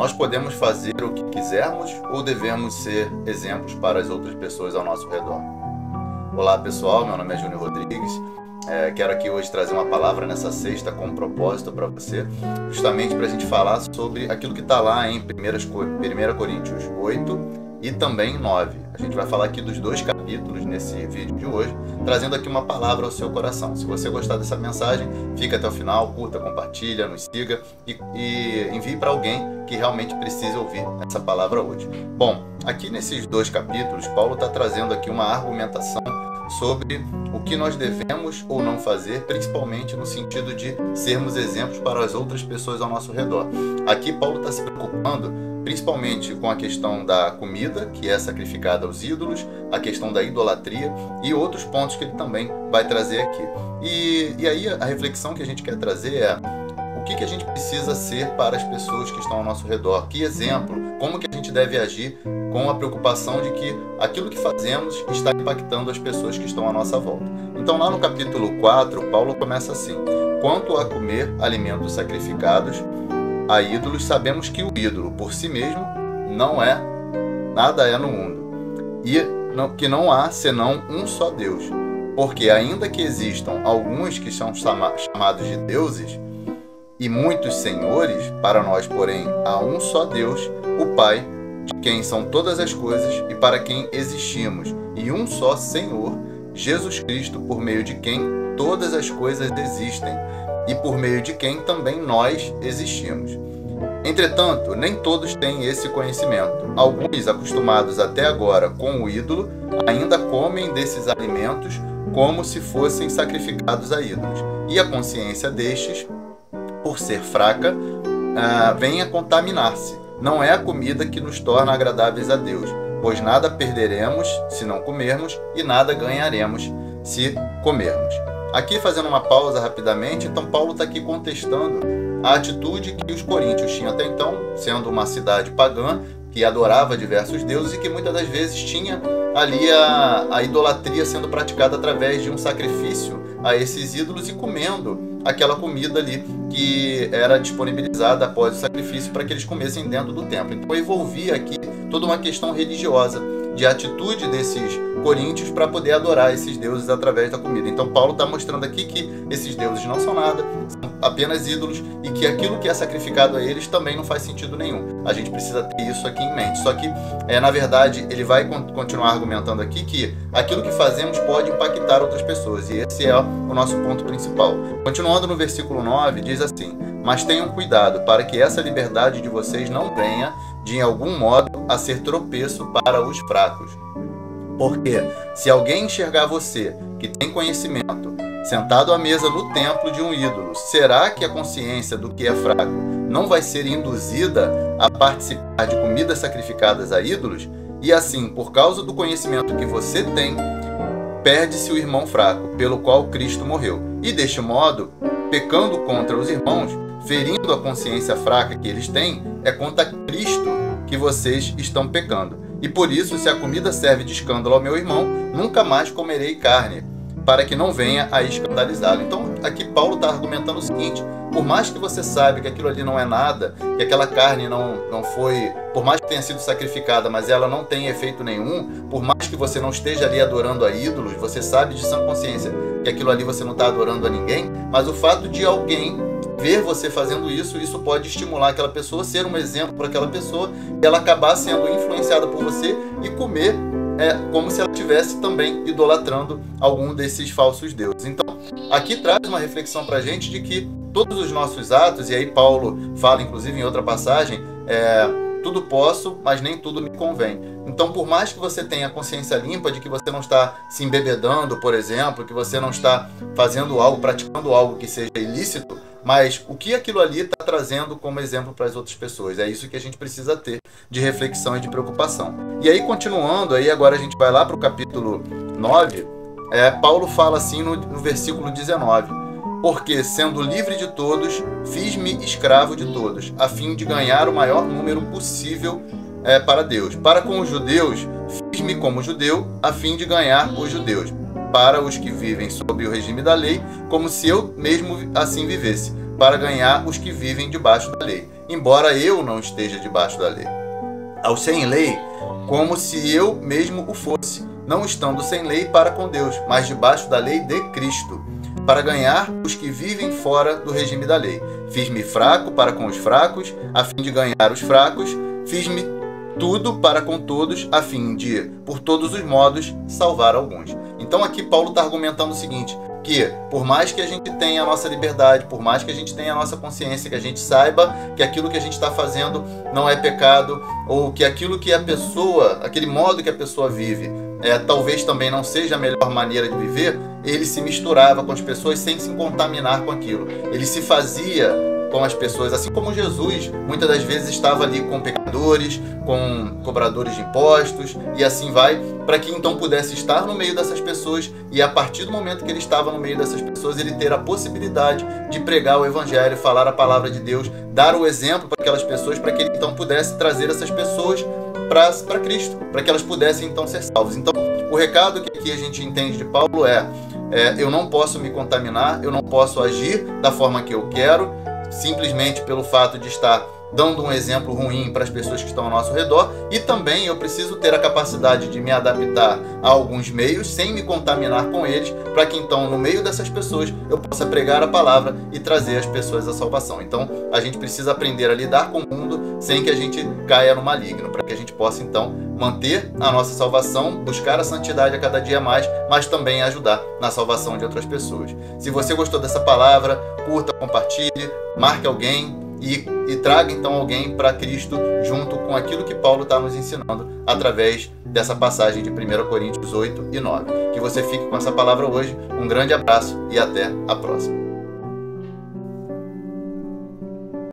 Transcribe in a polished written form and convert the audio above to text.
nós podemos fazer o que quisermos ou devemos ser exemplos para as outras pessoas ao nosso redor? Olá pessoal, meu nome é Júnior Rodrigues. Quero aqui hoje trazer uma palavra nessa sexta com um propósito para você, justamente para a gente falar sobre aquilo que está lá em 1 Coríntios 8 e também 9. A gente vai falar aqui dos dois capítulos nesse vídeo de hoje, trazendo aqui uma palavra ao seu coração. Se você gostar dessa mensagem, fica até o final, curta, compartilha, nos siga e envie para alguém que realmente precise ouvir essa palavra hoje. Bom, aqui nesses dois capítulos, Paulo está trazendo aqui uma argumentação sobre o que nós devemos ou não fazer, principalmente no sentido de sermos exemplos para as outras pessoas ao nosso redor. Aqui Paulo está se preocupando principalmente com a questão da comida, que é sacrificada aos ídolos, a questão da idolatria e outros pontos que ele também vai trazer aqui. E aí a reflexão que a gente quer trazer é: o que a gente precisa ser para as pessoas que estão ao nosso redor? Que exemplo? Como que a gente deve agir com a preocupação de que aquilo que fazemos está impactando as pessoas que estão à nossa volta? Então lá no capítulo 4, Paulo começa assim: quanto a comer alimentos sacrificados a ídolos, sabemos que o ídolo por si mesmo nada é no mundo, e que não há senão um só Deus. Porque ainda que existam alguns que são chamados de deuses, e muitos senhores, para nós, porém, há um só Deus, o Pai, de quem são todas as coisas e para quem existimos, e um só Senhor, Jesus Cristo, por meio de quem todas as coisas existem, e por meio de quem também nós existimos. Entretanto, nem todos têm esse conhecimento. Alguns, acostumados até agora com o ídolo, ainda comem desses alimentos como se fossem sacrificados a ídolos, e a consciência destes, por ser fraca, vem a contaminar-se. Não é a comida que nos torna agradáveis a Deus, pois nada perderemos se não comermos e nada ganharemos se comermos. Aqui, fazendo uma pausa rapidamente, então Paulo está aqui contestando a atitude que os coríntios tinham até então, sendo uma cidade pagã, que adorava diversos deuses e que muitas das vezes tinha ali a idolatria sendo praticada através de um sacrifício a esses ídolos e comendo aquela comida ali que era disponibilizada após o sacrifício para que eles comessem dentro do templo. Então envolvia aqui toda uma questão religiosa de atitude desses coríntios para poder adorar esses deuses através da comida. Então Paulo está mostrando aqui que esses deuses não são nada, são apenas ídolos, e que aquilo que é sacrificado a eles também não faz sentido nenhum. A gente precisa ter isso aqui em mente. Só que, na verdade, ele vai continuar argumentando aqui que aquilo que fazemos pode impactar outras pessoas, e esse é o nosso ponto principal. Continuando no versículo 9, diz assim: mas tenham cuidado para que essa liberdade de vocês não venha, de algum modo, a ser tropeço para os fracos. Porque se alguém enxergar você, que tem conhecimento, sentado à mesa no templo de um ídolo, será que a consciência do que é fraco não vai ser induzida a participar de comidas sacrificadas a ídolos? E assim, por causa do conhecimento que você tem, perde-se o irmão fraco, pelo qual Cristo morreu. E deste modo, pecando contra os irmãos, ferindo a consciência fraca que eles têm, é contra Cristo que vocês estão pecando. E por isso, se a comida serve de escândalo ao meu irmão, nunca mais comerei carne, para que não venha a escandalizá-lo. Então, aqui Paulo está argumentando o seguinte: por mais que você saiba que aquilo ali não é nada, que aquela carne não foi, por mais que tenha sido sacrificada, mas ela não tem efeito nenhum, por mais que você não esteja ali adorando a ídolos, você sabe de sã consciência que aquilo ali você não está adorando a ninguém, mas o fato de alguém ver você fazendo isso pode estimular aquela pessoa, ser um exemplo para aquela pessoa, e ela acabar sendo influenciada por você e comer como se ela estivesse também idolatrando algum desses falsos deuses. Então, aqui traz uma reflexão para a gente de que todos os nossos atos, e aí Paulo fala inclusive em outra passagem, tudo posso, mas nem tudo me convém. Então, por mais que você tenha a consciência limpa de que você não está se embebedando, por exemplo, que você não está fazendo algo, praticando algo que seja ilícito, mas o que aquilo ali está trazendo como exemplo para as outras pessoas? É isso que a gente precisa ter de reflexão e de preocupação. E aí, continuando, aí agora a gente vai lá para o capítulo 9, Paulo fala assim no versículo 19: porque, sendo livre de todos, fiz-me escravo de todos, a fim de ganhar o maior número possível para Deus. Para com os judeus, fiz-me como judeu, a fim de ganhar os judeus. Para os que vivem sob o regime da lei, como se eu mesmo assim vivesse, para ganhar os que vivem debaixo da lei. embora eu não esteja debaixo da lei. Ao sem lei, como se eu mesmo o fosse, não estando sem lei para com Deus, mas debaixo da lei de Cristo, para ganhar os que vivem fora do regime da lei. Fiz-me fraco para com os fracos, a fim de ganhar os fracos. Fiz-me tudo para com todos, a fim de, por todos os modos, salvar alguns. Então aqui Paulo está argumentando o seguinte, que por mais que a gente tenha a nossa liberdade, por mais que a gente tenha a nossa consciência, que a gente saiba que aquilo que a gente está fazendo não é pecado, ou que aquilo que a pessoa, aquele modo que a pessoa vive, talvez também não seja a melhor maneira de viver, ele se misturava com as pessoas sem se contaminar com aquilo. Ele se fazia com as pessoas, assim como Jesus muitas das vezes estava ali com pecadores, com cobradores de impostos e assim vai, para que então pudesse estar no meio dessas pessoas e a partir do momento que ele estava no meio dessas pessoas, ele ter a possibilidade de pregar o evangelho, falar a palavra de Deus, dar o exemplo para aquelas pessoas, para que ele então pudesse trazer essas pessoas para Cristo, para que elas pudessem então ser salvas. Então, o recado que aqui a gente entende de Paulo eu não posso me contaminar, eu não posso agir da forma que eu quero, simplesmente pelo fato de estar dando um exemplo ruim para as pessoas que estão ao nosso redor, e também eu preciso ter a capacidade de me adaptar a alguns meios sem me contaminar com eles, para que então no meio dessas pessoas eu possa pregar a palavra e trazer as pessoas à salvação. Então a gente precisa aprender a lidar com o mundo sem que a gente caia no maligno, para que a gente possa então manter a nossa salvação, buscar a santidade a cada dia mais, mas também ajudar na salvação de outras pessoas. Se você gostou dessa palavra, curta, compartilhe, marque alguém e traga então alguém para Cristo junto com aquilo que Paulo está nos ensinando através dessa passagem de 1 Coríntios 8 e 9. Que você fique com essa palavra hoje. Um grande abraço e até a próxima.